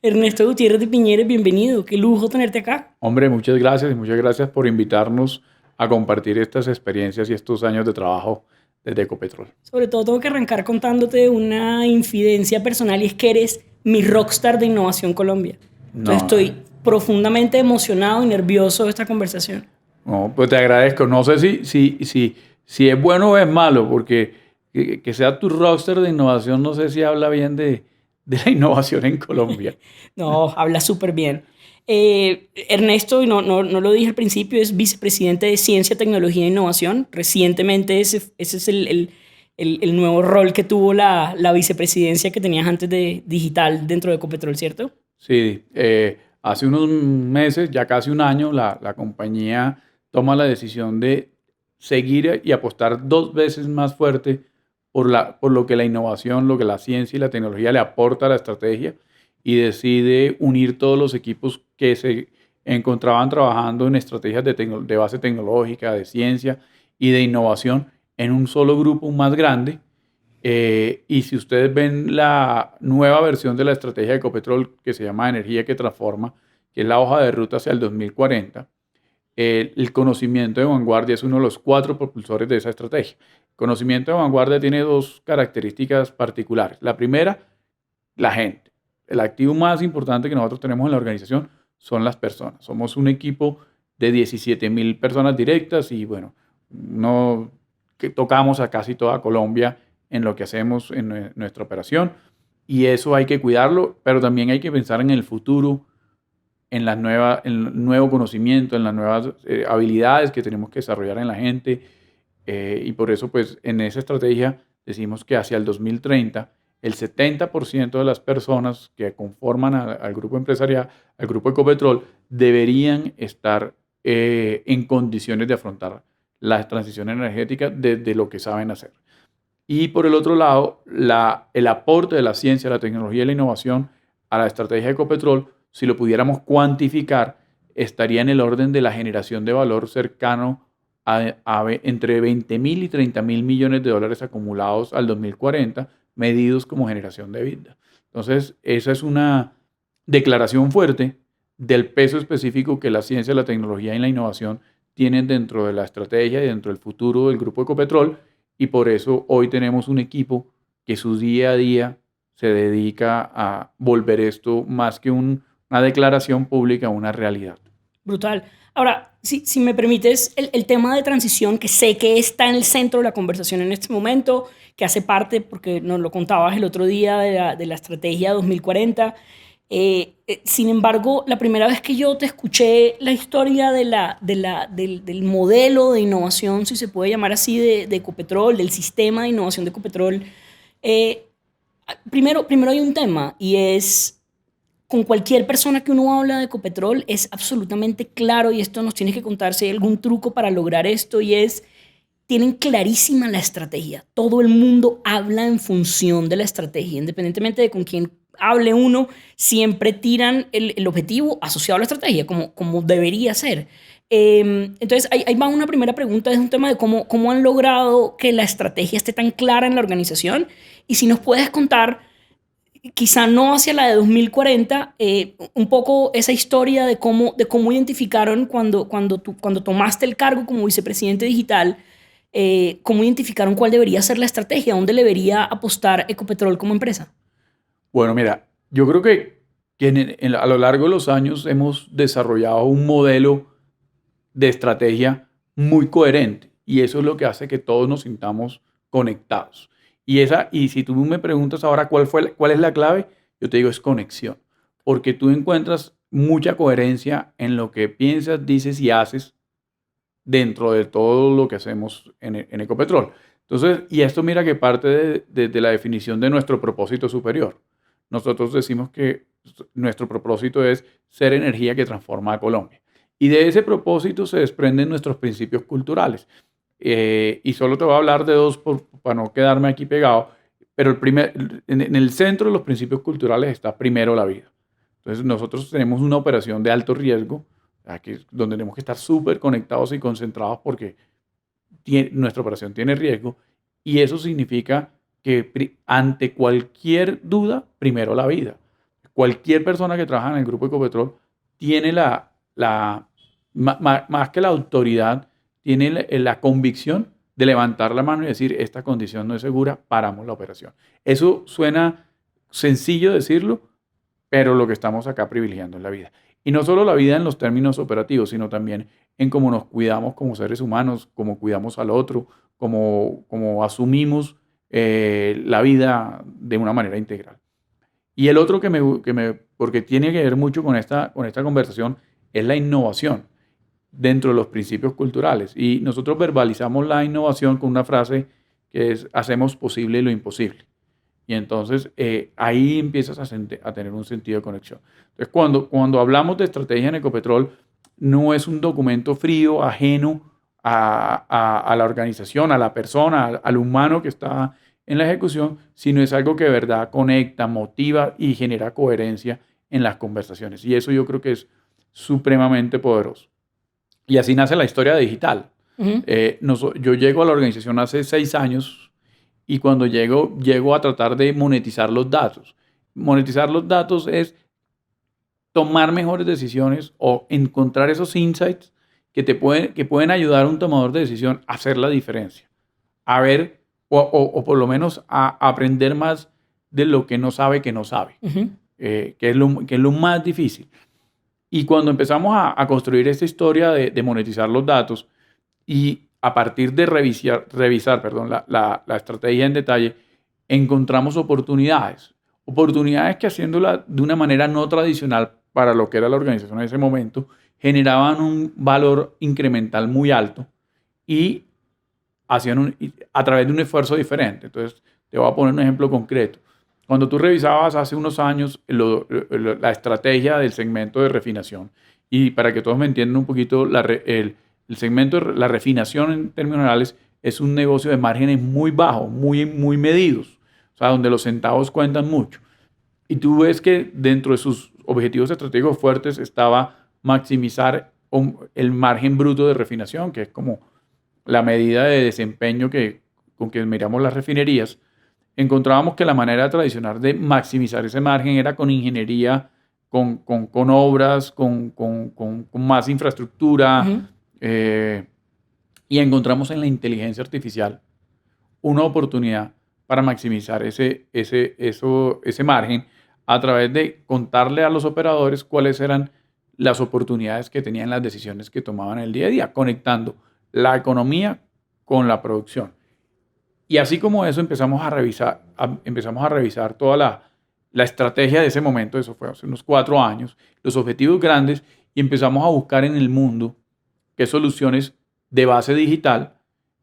Ernesto Gutiérrez de Piñeres, bienvenido. Qué lujo tenerte acá. Hombre, muchas gracias y muchas gracias por invitarnos a compartir estas experiencias y estos años de trabajo desde Ecopetrol. Sobre todo tengo que arrancar contándote una infidencia personal y es que eres mi rockstar de Innovación Colombia. Entonces No, estoy profundamente emocionado y nervioso de esta conversación. no, pues te agradezco. No sé si es bueno o es malo, porque que sea tu roster de innovación, no sé si habla bien de la innovación en Colombia. No, habla súper bien. Ernesto, y no lo dije al principio, es vicepresidente de Ciencia, Tecnología e Innovación. Recientemente ese es el nuevo rol que tuvo la vicepresidencia que tenías antes de digital dentro de Ecopetrol, ¿cierto? Sí, hace unos meses, ya casi un año, la compañía toma la decisión de seguir y apostar dos veces más fuerte por lo que la innovación, lo que la ciencia y la tecnología le aporta a la estrategia y decide unir todos los equipos que se encontraban trabajando en estrategias de base tecnológica, de ciencia y de innovación en un solo grupo más grande. Y si ustedes ven la nueva versión de la estrategia de Ecopetrol que se llama Energía que Transforma, que es la hoja de ruta hacia el 2040, el conocimiento de vanguardia es uno de los cuatro propulsores de esa estrategia. El conocimiento de vanguardia tiene dos características particulares. La primera, la gente. El activo más importante que nosotros tenemos en la organización son las personas. Somos un equipo de 17.000 personas directas y bueno, no que tocamos a casi toda Colombia en lo que hacemos en nuestra operación y eso hay que cuidarlo, pero también hay que pensar en el futuro, en el nuevo conocimiento, en las nuevas habilidades que tenemos que desarrollar en la gente y por eso pues en esa estrategia decimos que hacia el 2030 el 70% de las personas que conforman al grupo empresarial, al grupo Ecopetrol, deberían estar en condiciones de afrontar la transición energética desde lo que saben hacer. Y por el otro lado, el aporte de la ciencia, la tecnología y la innovación a la estrategia de Ecopetrol, si lo pudiéramos cuantificar, estaría en el orden de la generación de valor cercano a entre 20.000 y 30.000 millones de dólares acumulados al 2040, medidos como generación de vida. Entonces, esa es una declaración fuerte del peso específico que la ciencia, la tecnología y la innovación tienen dentro de la estrategia y dentro del futuro del grupo Ecopetrol y por eso hoy tenemos un equipo que su día a día se dedica a volver esto más que una declaración pública, una realidad. Brutal. Ahora, si me permites, el tema de transición, que sé que está en el centro de la conversación en este momento, que hace parte, porque nos lo contabas el otro día, de la estrategia 2040. Sin embargo, la primera vez que yo te escuché la historia del modelo de innovación, si se puede llamar así, de Ecopetrol, del sistema de innovación de Ecopetrol, eh, primero hay un tema y es con cualquier persona que uno habla de Ecopetrol es absolutamente claro, y esto nos tienes que contar si hay algún truco para lograr esto, y es, tienen clarísima la estrategia. Todo el mundo habla en función de la estrategia, independientemente de con quién hable uno, siempre tiran el objetivo asociado a la estrategia, como debería ser. Entonces, ahí va una primera pregunta, es un tema de cómo han logrado que la estrategia esté tan clara en la organización, y si nos puedes contar quizá no hacia la de 2040, un poco esa historia de cómo identificaron cuando tomaste el cargo como vicepresidente digital, cómo identificaron cuál debería ser la estrategia, dónde debería apostar Ecopetrol como empresa. Bueno, mira, yo creo que a lo largo de los años hemos desarrollado un modelo de estrategia muy coherente y eso es lo que hace que todos nos sintamos conectados. Y si tú me preguntas ahora cuál es la clave, yo te digo es conexión, porque tú encuentras mucha coherencia en lo que piensas, dices y haces dentro de todo lo que hacemos en Ecopetrol. Entonces, y esto mira que parte de la definición de nuestro propósito superior. Nosotros decimos que nuestro propósito es ser energía que transforma a Colombia. Y de ese propósito se desprenden nuestros principios culturales. Y solo te voy a hablar de dos para no quedarme aquí pegado, pero en el centro de los principios culturales está primero la vida. Entonces nosotros tenemos una operación de alto riesgo, aquí, donde tenemos que estar súper conectados y concentrados porque nuestra operación tiene riesgo y eso significa que ante cualquier duda, primero la vida. cualquier persona que trabaja en el grupo Ecopetrol tiene más que la autoridad, tiene la convicción de levantar la mano y decir, esta condición no es segura, paramos la operación. Eso suena sencillo decirlo, pero lo que estamos acá privilegiando es la vida. Y no solo la vida en los términos operativos, sino también en cómo nos cuidamos como seres humanos, cómo cuidamos al otro, cómo asumimos la vida de una manera integral. Y el otro porque tiene que ver mucho con esta conversación, es la innovación dentro de los principios culturales. Y nosotros verbalizamos la innovación con una frase que es, hacemos posible lo imposible. Y entonces ahí empiezas a tener un sentido de conexión. Entonces cuando hablamos de estrategia en Ecopetrol, no es un documento frío, ajeno a la organización, a la persona, al humano que está en la ejecución, sino es algo que de verdad conecta, motiva y genera coherencia en las conversaciones. Y eso yo creo que es supremamente poderoso. Y así nace la historia digital. Ujú. Yo llego a la organización hace 6 años y cuando llego a tratar de monetizar los datos. Monetizar los datos es tomar mejores decisiones o encontrar esos insights que pueden ayudar a un tomador de decisión a hacer la diferencia. A ver, o por lo menos a aprender más de lo que no sabe, Uh-huh. que es lo más difícil. Y cuando empezamos a construir esta historia de monetizar los datos y a partir de revisar la estrategia en detalle, encontramos oportunidades que haciéndola de una manera no tradicional para lo que era la organización en ese momento, generaban un valor incremental muy alto y hacían a través de un esfuerzo diferente. Entonces, te voy a poner un ejemplo concreto. Cuando tú revisabas hace unos años la estrategia del segmento de refinación, y para que todos me entiendan un poquito, el segmento de la refinación en términos generales es un negocio de márgenes muy bajos, muy medidos, o sea, donde los centavos cuentan mucho. Y tú ves que dentro de sus objetivos estratégicos fuertes estaba maximizar el margen bruto de refinación, que es como la medida de desempeño con que miramos las refinerías. Encontrábamos que la manera tradicional de maximizar ese margen era con ingeniería, con obras, con más infraestructura, Uh-huh. y encontramos en la inteligencia artificial una oportunidad para maximizar ese margen a través de contarle a los operadores cuáles eran las oportunidades que tenían las decisiones que tomaban el día a día, conectando la economía con la producción. Y así como eso empezamos a revisar toda la estrategia de ese momento, eso fue hace unos 4 años, los objetivos grandes, y empezamos a buscar en el mundo qué soluciones de base digital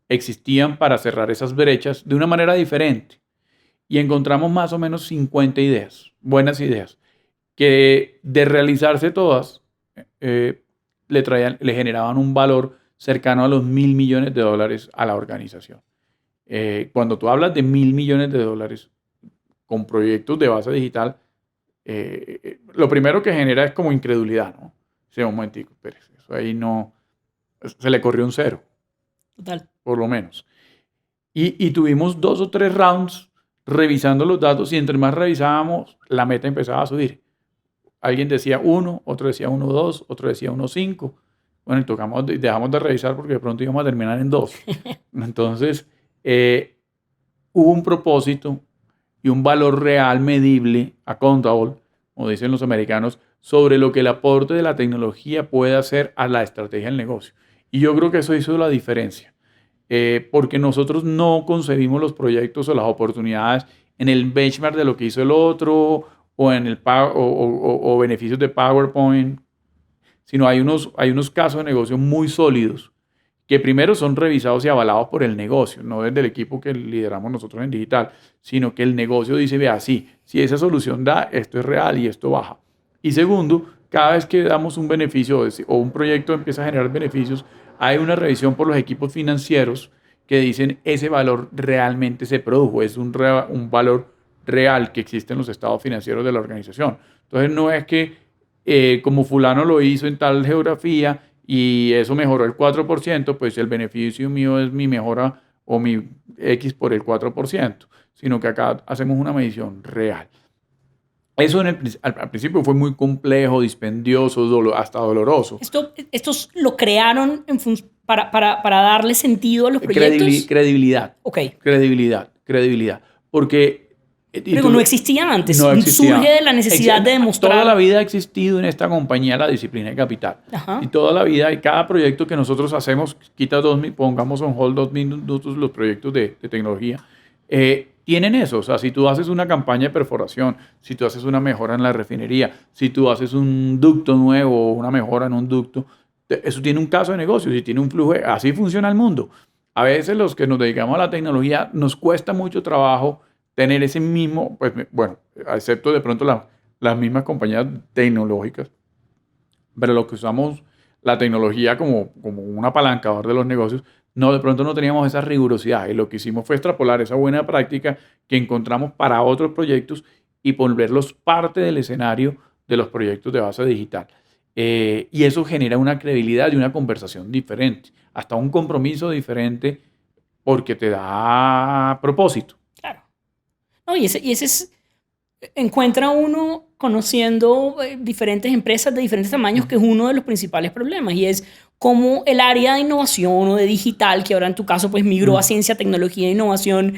existían para cerrar esas brechas de una manera diferente. Y encontramos más o menos 50 ideas, buenas ideas, que de realizarse todas le generaban un valor cercano a los $1.000 millones a la organización. Cuando tú hablas de $1.000 millones con proyectos de base digital, lo primero que genera es como incredulidad, ¿no? Sí, un momentico, Pérez, eso ahí no, se le corrió un cero. Total. Por lo menos. Y tuvimos 2 o 3 rounds revisando los datos y entre más revisábamos, la meta empezaba a subir. Alguien decía 1, otro decía 1.2, otro decía 1.5. Bueno, y dejamos de revisar porque de pronto íbamos a terminar en 2. Entonces, hubo un propósito y un valor real medible, accountable, como dicen los americanos, sobre lo que el aporte de la tecnología puede hacer a la estrategia del negocio. Y yo creo que eso hizo la diferencia. Porque nosotros no concebimos los proyectos o las oportunidades en el benchmark de lo que hizo el otro o en o beneficios de PowerPoint, sino hay unos casos de negocio muy sólidos que primero son revisados y avalados por el negocio, no desde el equipo que lideramos nosotros en digital, sino que el negocio dice, vea, sí, si esa solución da, esto es real y esto baja. Y segundo, cada vez que damos un beneficio o un proyecto empieza a generar beneficios, hay una revisión por los equipos financieros que dicen ese valor realmente se produjo, es un valor real que existe en los estados financieros de la organización. Entonces no es que como fulano lo hizo en tal geografía y eso mejoró el 4%, pues el beneficio mío es mi mejora o mi X por el 4%, sino que acá hacemos una medición real. Eso al principio fue muy complejo, dispendioso, hasta doloroso. ¿Estos lo crearon para darle sentido a los proyectos? Credibilidad. Ok. Credibilidad. Porque Pero no existía antes. no existía. Surge de la necesidad de demostrar. Toda la vida ha existido en esta compañía la disciplina de capital. Ajá. Y toda la vida, y cada proyecto que nosotros hacemos, pongamos on hold 2 minutos los proyectos de tecnología, tienen eso. O sea, si tú haces una campaña de perforación, si tú haces una mejora en la refinería, si tú haces un ducto nuevo o una mejora en un ducto, eso tiene un caso de negocio, si tiene un flujo, así funciona el mundo. A veces los que nos dedicamos a la tecnología nos cuesta mucho trabajo tener ese mismo, pues bueno, excepto de pronto las mismas compañías tecnológicas, pero lo que usamos la tecnología como un apalancador de los negocios, no, de pronto no teníamos esa rigurosidad y lo que hicimos fue extrapolar esa buena práctica que encontramos para otros proyectos y volverlos parte del escenario de los proyectos de base digital. Y eso genera una credibilidad y una conversación diferente, hasta un compromiso diferente porque te da propósito. Claro. No, y ese es, encuentra uno conociendo diferentes empresas de diferentes tamaños, que es uno de los principales problemas, y es cómo el área de innovación o de digital, que ahora en tu caso pues migró a ciencia, tecnología e innovación,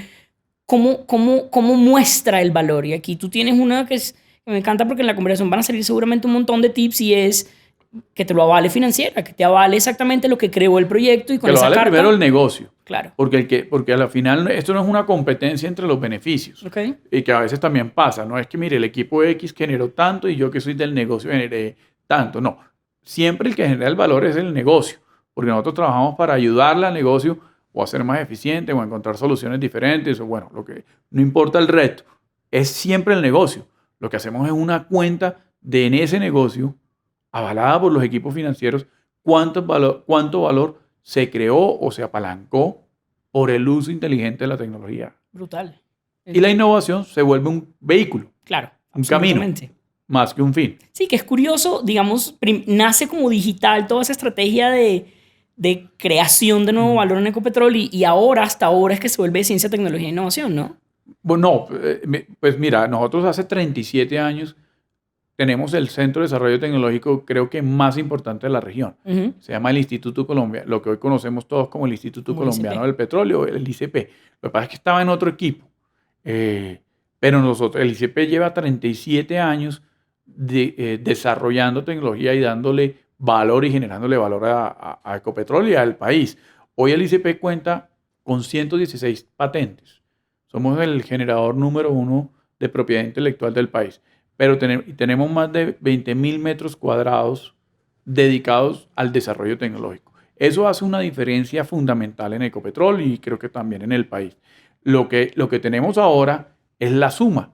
cómo muestra el valor. Y aquí tú tienes una que me encanta porque en la conversación van a salir seguramente un montón de tips, y es que te lo avale financiera, que te avale exactamente lo que creó el proyecto y con que esa lo vale carta. Primero el negocio. Claro. Porque al final esto no es una competencia entre los beneficios. Okay. Y que a veces también pasa. No es que, mire, el equipo X generó tanto y yo que soy del negocio generé tanto. No. Siempre el que genera el valor es el negocio. Porque nosotros trabajamos para ayudarle al negocio o a ser más eficiente o a encontrar soluciones diferentes. O bueno, no importa el reto. Es siempre el negocio. Lo que hacemos es una cuenta de en ese negocio, avalada por los equipos financieros, cuánto valor se creó o se apalancó por el uso inteligente de la tecnología. Brutal. Y la innovación se vuelve un vehículo. Claro. Un camino, más que un fin. Sí, que es curioso, digamos, nace como digital toda esa estrategia de creación de nuevo valor en Ecopetrol y ahora, hasta ahora, es que se vuelve ciencia, tecnología e innovación, ¿no? Bueno, pues mira, nosotros hace 37 años tenemos el centro de desarrollo tecnológico, creo que más importante de la región. Se llama el Instituto Colombiano, lo que hoy conocemos todos como el Instituto Colombiano del Petróleo, el ICP. Lo que pasa es que estaba en otro equipo. Pero nosotros, el ICP lleva 37 años desarrollando tecnología y dándole valor y generándole valor a Ecopetrol y al país. Hoy el ICP cuenta con 116 patentes. Somos el generador número 1 de propiedad intelectual del país. Pero tenemos más de 20.000 metros cuadrados dedicados al desarrollo tecnológico. Eso hace una diferencia fundamental en Ecopetrol y creo que también en el país. Lo que tenemos ahora es la suma.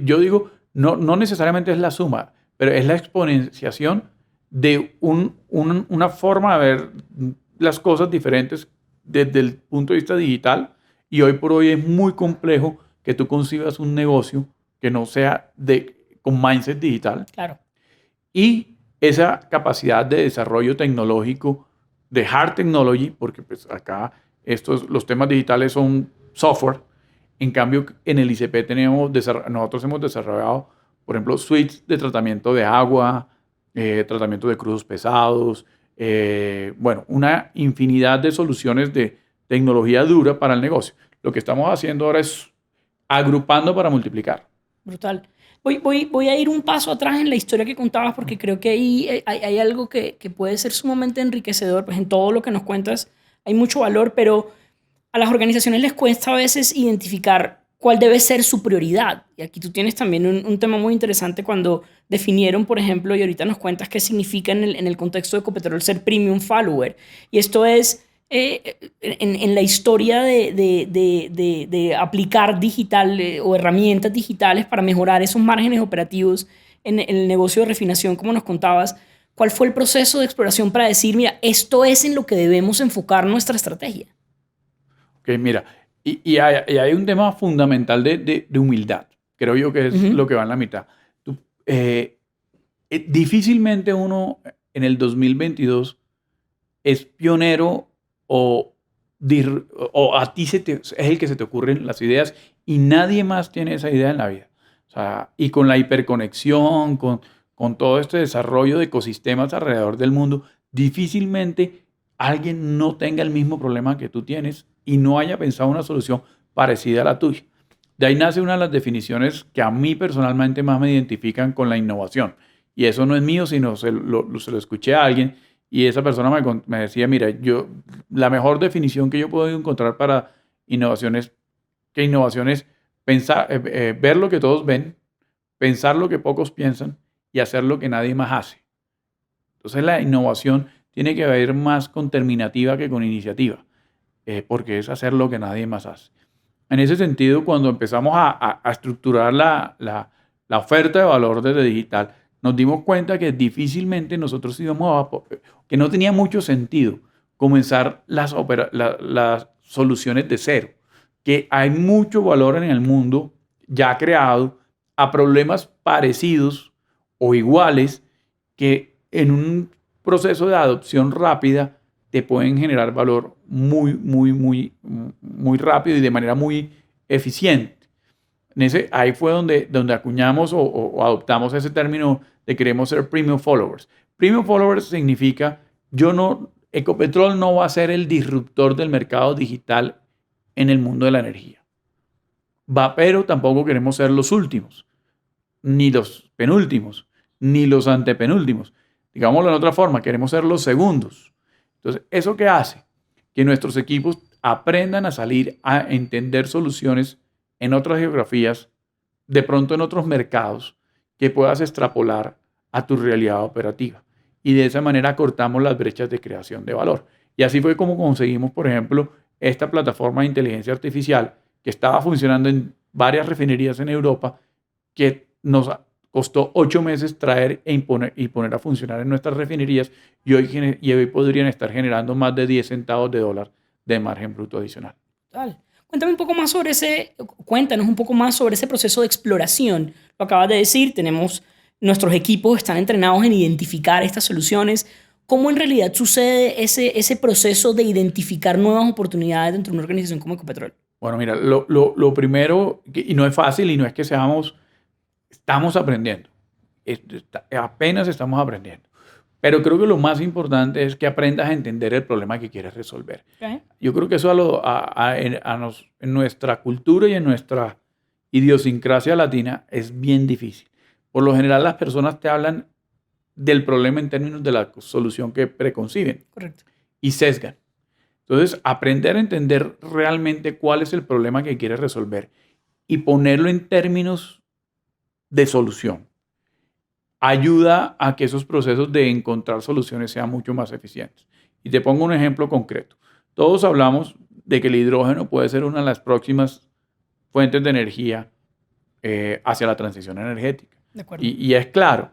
Yo digo, no necesariamente es la suma, pero es la exponenciación de una forma de ver las cosas diferentes desde el punto de vista digital, y hoy por hoy es muy complejo que tú concibas un negocio que no sea con mindset digital. Claro. Y esa capacidad de desarrollo tecnológico, de hard technology, porque pues acá los temas digitales son software. En cambio, en el ICP nosotros hemos desarrollado, por ejemplo, suites de tratamiento de agua, tratamiento de crudos pesados, una infinidad de soluciones de tecnología dura para el negocio. Lo que estamos haciendo ahora es agrupando para multiplicar. Brutal. Voy a ir un paso atrás en la historia que contabas, porque creo que ahí hay algo que puede ser sumamente enriquecedor. Pues en todo lo que nos cuentas hay mucho valor, pero a las organizaciones les cuesta a veces identificar cuál debe ser su prioridad. Y aquí tú tienes también un tema muy interesante cuando definieron, por ejemplo, y ahorita nos cuentas qué significa en el contexto de Ecopetrol ser premium follower. Y esto es en la historia de aplicar digital o herramientas digitales para mejorar esos márgenes operativos en el negocio de refinación, como nos contabas. ¿Cuál fue el proceso de exploración para decir, mira, esto es en lo que debemos enfocar nuestra estrategia? Ok, mira, y hay un tema fundamental de humildad. Creo yo que es lo que va en la mitad. Difícilmente uno en el 2022 es pionero o a ti es el que se te ocurren las ideas y nadie más tiene esa idea en la vida. O sea, y con la hiperconexión, con todo este desarrollo de ecosistemas alrededor del mundo, difícilmente alguien no tenga el mismo problema que tú tienes y no haya pensado una solución parecida a la tuya. De ahí nace una de las definiciones que a mí personalmente más me identifican con la innovación. Y eso no es mío, sino se lo escuché a alguien y esa persona me decía, mira, la mejor definición que yo puedo encontrar para innovación es que innovación es pensar, ver lo que todos ven, pensar lo que pocos piensan y hacer lo que nadie más hace. Entonces la innovación tiene que ver más con terminativa que con iniciativa, porque es hacer lo que nadie más hace. En ese sentido, cuando empezamos a estructurar la oferta de valor desde digital, nos dimos cuenta que difícilmente nosotros que no tenía mucho sentido comenzar las soluciones de cero, que hay mucho valor en el mundo ya creado a problemas parecidos o iguales que en un proceso de adopción rápida te pueden generar valor muy rápido y de manera muy eficiente. Ahí fue donde acuñamos o adoptamos ese término de queremos ser premium followers. Premium followers significa Ecopetrol no va a ser el disruptor del mercado digital en el mundo de la energía. Pero tampoco queremos ser los últimos, ni los penúltimos, ni los antepenúltimos. Digámoslo de otra forma, queremos ser los segundos. Entonces, ¿eso qué hace? Que nuestros equipos aprendan a salir a entender soluciones en otras geografías, de pronto en otros mercados, que puedas extrapolar a tu realidad operativa. Y de esa manera cortamos las brechas de creación de valor. Y así fue como conseguimos, por ejemplo, esta plataforma de inteligencia artificial que estaba funcionando en varias refinerías en Europa, que nos costó 8 meses traer y poner a funcionar en nuestras refinerías y hoy podrían estar generando más de 10 centavos de dólar de margen bruto adicional. Total. Cuéntanos un poco más sobre ese proceso de exploración. Lo acabas de decir, nuestros equipos están entrenados en identificar estas soluciones. ¿Cómo en realidad sucede ese proceso de identificar nuevas oportunidades dentro de una organización como Ecopetrol? Bueno, mira, lo primero, y no es fácil y no es que estamos aprendiendo. Apenas estamos aprendiendo. Pero creo que lo más importante es que aprendas a entender el problema que quieres resolver. Okay. Yo creo que eso en nuestra cultura y en nuestra idiosincrasia latina es bien difícil. Por lo general las personas te hablan del problema en términos de la solución que preconciben. Correcto. Y sesgan. Entonces, aprender a entender realmente cuál es el problema que quieres resolver y ponerlo en términos de solución ayuda a que esos procesos de encontrar soluciones sean mucho más eficientes. Y te pongo un ejemplo concreto. Todos hablamos de que el hidrógeno puede ser una de las próximas fuentes de energía hacia la transición energética. De acuerdo. Y es claro.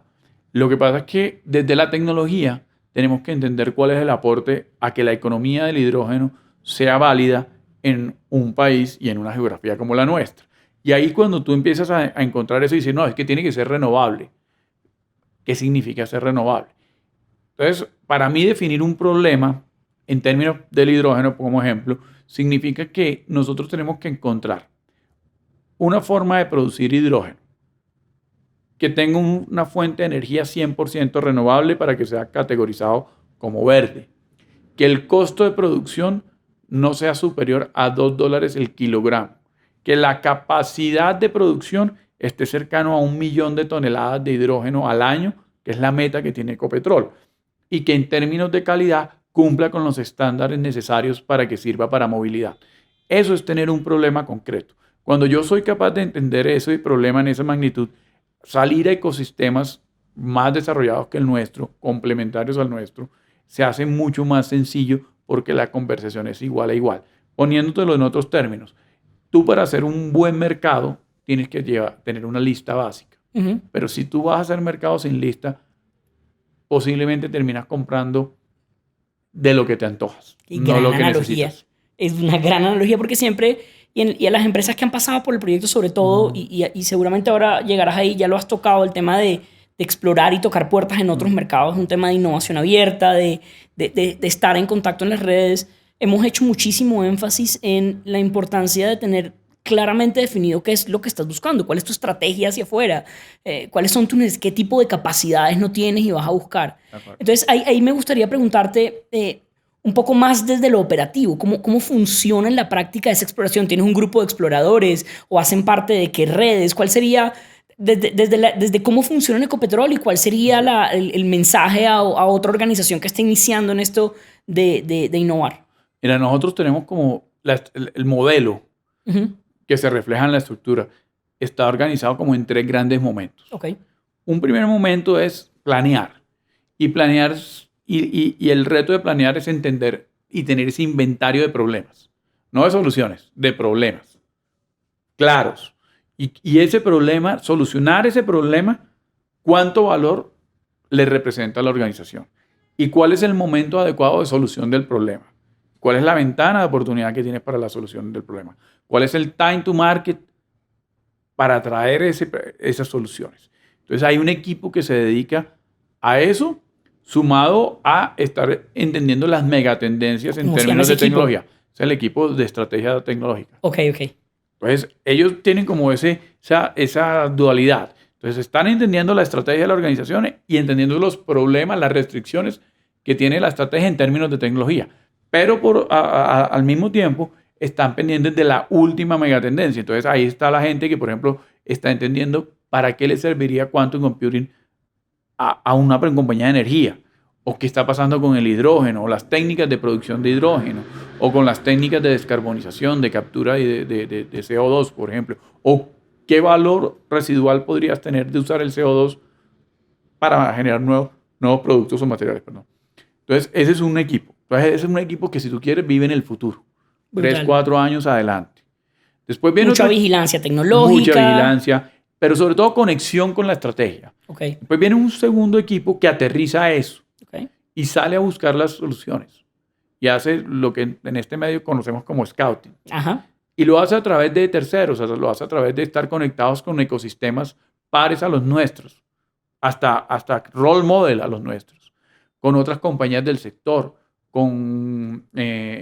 Lo que pasa es que desde la tecnología tenemos que entender cuál es el aporte a que la economía del hidrógeno sea válida en un país y en una geografía como la nuestra. Y ahí cuando tú empiezas a encontrar eso y dices, no, es que tiene que ser renovable. ¿Qué significa ser renovable? Entonces, para mí definir un problema en términos del hidrógeno, como ejemplo, significa que nosotros tenemos que encontrar una forma de producir hidrógeno que tenga una fuente de energía 100% renovable para que sea categorizado como verde. Que el costo de producción no sea superior a $2 el kilogramo. Que la capacidad de producción esté cercano a 1 millón de toneladas de hidrógeno al año, que es la meta que tiene Ecopetrol. Y que en términos de calidad cumpla con los estándares necesarios para que sirva para movilidad. Eso es tener un problema concreto. Cuando yo soy capaz de entender ese problema en esa magnitud, salir a ecosistemas más desarrollados que el nuestro, complementarios al nuestro, se hace mucho más sencillo porque la conversación es igual a igual. Poniéndotelo en otros términos, tú para hacer un buen mercado tienes que tener una lista básica. Uh-huh. Pero si tú vas a hacer mercado sin lista, posiblemente terminas comprando de lo que te antojas, no lo que necesitas. Es una gran analogía porque siempre... Y a las empresas que han pasado por el proyecto sobre todo, y seguramente ahora llegarás ahí, ya lo has tocado, el tema de explorar y tocar puertas en otros mercados, un tema de innovación abierta, de estar en contacto en las redes. Hemos hecho muchísimo énfasis en la importancia de tener claramente definido qué es lo que estás buscando, cuál es tu estrategia hacia afuera, cuáles son qué tipo de capacidades no tienes y vas a buscar. Entonces, ahí me gustaría preguntarte un poco más desde lo operativo, cómo funciona en la práctica esa exploración. ¿Tienes un grupo de exploradores o hacen parte de qué redes? ¿Cuál sería, desde cómo funciona en Ecopetrol y cuál sería el mensaje a otra organización que esté iniciando en esto de innovar? Mira, nosotros tenemos como el modelo que se refleja en la estructura. Está organizado como en 3 grandes momentos. Okay. Un primer momento es planear. Y planear, y el reto de planear es entender y tener ese inventario de problemas. No de soluciones, de problemas. Claros. Y ese problema, solucionar ese problema, ¿cuánto valor le representa a la organización? ¿Y cuál es el momento adecuado de solución del problema? ¿Cuál es la ventana de oportunidad que tienes para la solución del problema? ¿Cuál es el time to market para traer esas soluciones? Entonces hay un equipo que se dedica a eso, sumado a estar entendiendo las megatendencias en términos de tecnología. Es el equipo de estrategia tecnológica. Ok. Entonces ellos tienen como esa dualidad. Entonces están entendiendo la estrategia de la organización y entendiendo los problemas, las restricciones que tiene la estrategia en términos de tecnología. Pero al mismo tiempo están pendientes de la última megatendencia. Entonces ahí está la gente que, por ejemplo, está entendiendo para qué le serviría quantum computing a una compañía de energía, o qué está pasando con el hidrógeno, o las técnicas de producción de hidrógeno, o con las técnicas de descarbonización, de captura de CO2, por ejemplo, o qué valor residual podrías tener de usar el CO2 para generar nuevos productos o materiales. Perdón. Entonces, ese es un equipo. Entonces, ese es un equipo que, si tú quieres, vive en el futuro. Brutal. 3, 4 años adelante. Después viene mucha vigilancia tecnológica. Mucha vigilancia, pero sobre todo conexión con la estrategia. Okay. Después viene un segundo equipo que aterriza eso y sale a buscar las soluciones. Y hace lo que en este medio conocemos como scouting. Ajá. Y lo hace a través de terceros, o sea, lo hace a través de estar conectados con ecosistemas pares a los nuestros, hasta role model a los nuestros, con otras compañías del sector, con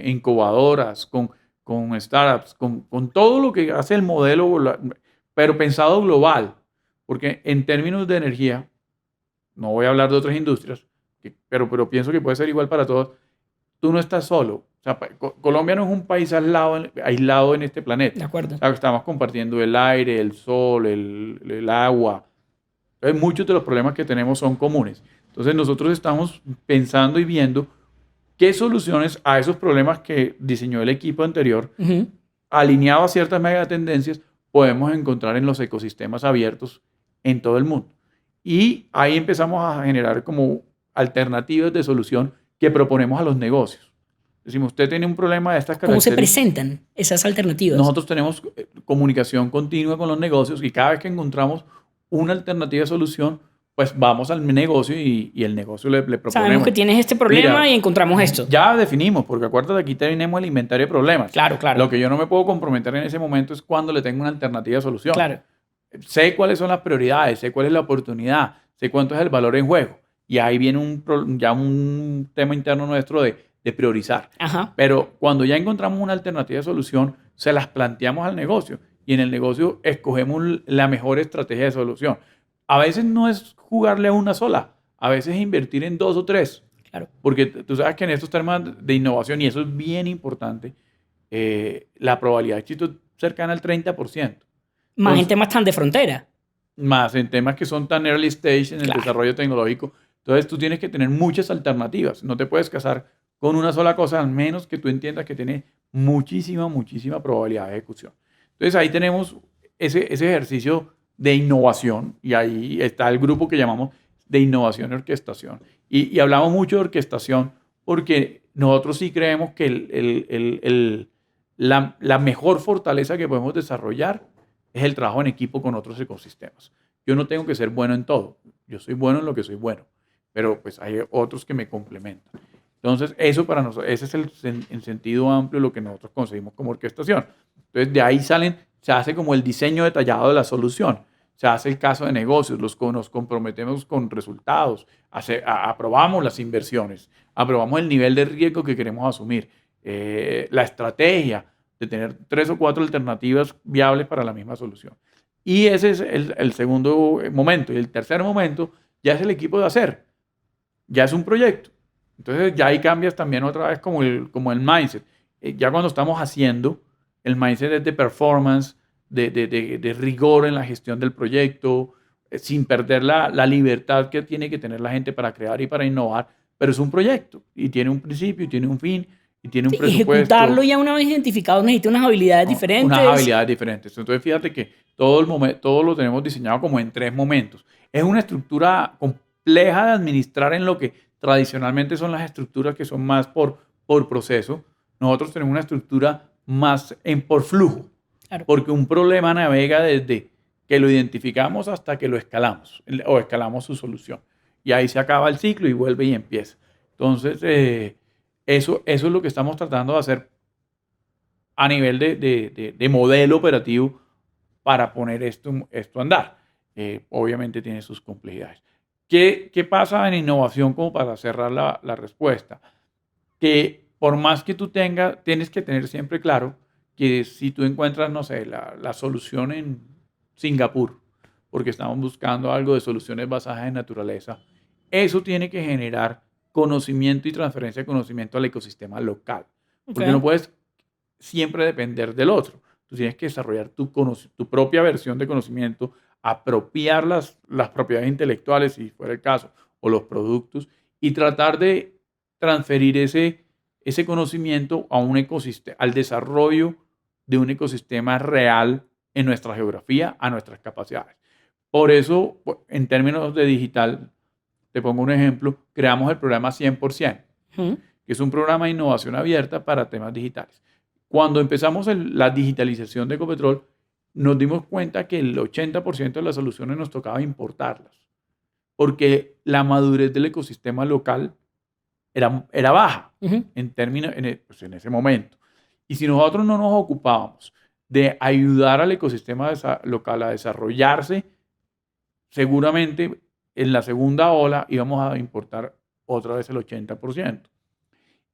incubadoras, con startups, con todo lo que hace el modelo, pero pensado global. Porque en términos de energía, no voy a hablar de otras industrias, pero pienso que puede ser igual para todos. Tú no estás solo. O sea, Colombia no es un país aislado en este planeta. De acuerdo. O sea, estamos compartiendo el aire, el sol, el agua. Entonces, muchos de los problemas que tenemos son comunes. Entonces, nosotros estamos pensando y viendo qué soluciones a esos problemas que diseñó el equipo anterior, alineado a ciertas megatendencias, podemos encontrar en los ecosistemas abiertos en todo el mundo. Y ahí empezamos a generar como alternativas de solución que proponemos a los negocios. Decimos, usted tiene un problema de estas características. ¿Cómo se presentan esas alternativas? Nosotros tenemos comunicación continua con los negocios y cada vez que encontramos una alternativa de solución, pues vamos al negocio y el negocio le proponemos. Sabemos que tienes este problema. Mira, y encontramos esto. Ya definimos, porque acuérdate, aquí tenemos el inventario de problemas. Claro. Lo que yo no me puedo comprometer en ese momento es cuando le tengo una alternativa de solución. Claro. Sé cuáles son las prioridades, sé cuál es la oportunidad, sé cuánto es el valor en juego. Y ahí viene un tema interno nuestro de priorizar. Ajá. Pero cuando ya encontramos una alternativa de solución, se las planteamos al negocio. Y en el negocio escogemos la mejor estrategia de solución. A veces no es jugarle a una sola, a veces es invertir en 2 o 3. Claro. Porque tú sabes que en estos temas de innovación, y eso es bien importante, la probabilidad de éxito es cercana al 30%. Más en temas tan de frontera. Más en temas que son tan early stage en el desarrollo tecnológico. Entonces tú tienes que tener muchas alternativas. No te puedes casar con una sola cosa, al menos que tú entiendas que tiene muchísima probabilidad de ejecución. Entonces ahí tenemos ese ejercicio de innovación, y ahí está el grupo que llamamos de innovación y orquestación. Y hablamos mucho de orquestación porque nosotros sí creemos que la mejor fortaleza que podemos desarrollar es el trabajo en equipo con otros ecosistemas. Yo no tengo que ser bueno en todo. Yo soy bueno en lo que soy bueno, pero pues hay otros que me complementan. Entonces, eso para nosotros, ese es el sentido amplio de lo que nosotros concebimos como orquestación. Entonces, de ahí se hace como el diseño detallado de la solución. Se hace el caso de negocios, nos comprometemos con resultados, aprobamos las inversiones, aprobamos el nivel de riesgo que queremos asumir, la estrategia, de tener 3 o 4 alternativas viables para la misma solución. Y ese es el segundo momento. Y el tercer momento ya es el equipo de hacer, ya es un proyecto. Entonces ya ahí cambias también otra vez como el mindset. Ya cuando estamos haciendo, el mindset es de performance, de rigor en la gestión del proyecto, sin perder la libertad que tiene que tener la gente para crear y para innovar, pero es un proyecto y tiene un principio y tiene un fin y tiene un Sí, ejecutarlo presupuesto, ya una vez identificado necesita unas habilidades ¿no? Unas diferentes. habilidades diferentes. Entonces fíjate que todo lo tenemos diseñado como en 3 momentos. Es una estructura compleja de administrar en lo que tradicionalmente son las estructuras que son más por proceso. Nosotros tenemos una estructura más por flujo, Claro. porque un problema navega desde que lo identificamos hasta que lo escalamos o escalamos su solución. Y ahí se acaba el ciclo y vuelve y empieza. Entonces, eso es lo que estamos tratando de hacer a nivel de modelo operativo para poner esto a andar. Obviamente tiene sus complejidades. ¿Qué pasa en innovación como para cerrar la respuesta? Que por más que tú tengas, tienes que tener siempre claro que si tú encuentras, no sé, la solución en Singapur, porque estamos buscando algo de soluciones basadas en naturaleza, eso tiene que generar conocimiento y transferencia de conocimiento al ecosistema local, porque no Okay. puedes siempre depender del otro. Tú tienes que desarrollar tu propia versión de conocimiento, apropiar las propiedades intelectuales, si fuera el caso, o los productos, y tratar de transferir ese conocimiento a un ecosistema, al desarrollo de un ecosistema real en nuestra geografía, a nuestras capacidades. Por eso, en términos de digital, te pongo un ejemplo, creamos el programa 100%, Ujú. que es un programa de innovación abierta para temas digitales. Cuando empezamos la digitalización de Ecopetrol, nos dimos cuenta que el 80% de las soluciones nos tocaba importarlas, porque la madurez del ecosistema local era baja Ujú. en términos, pues en ese momento. Y si nosotros no nos ocupábamos de ayudar al ecosistema local a desarrollarse, seguramente en la segunda ola íbamos a importar otra vez el 80%.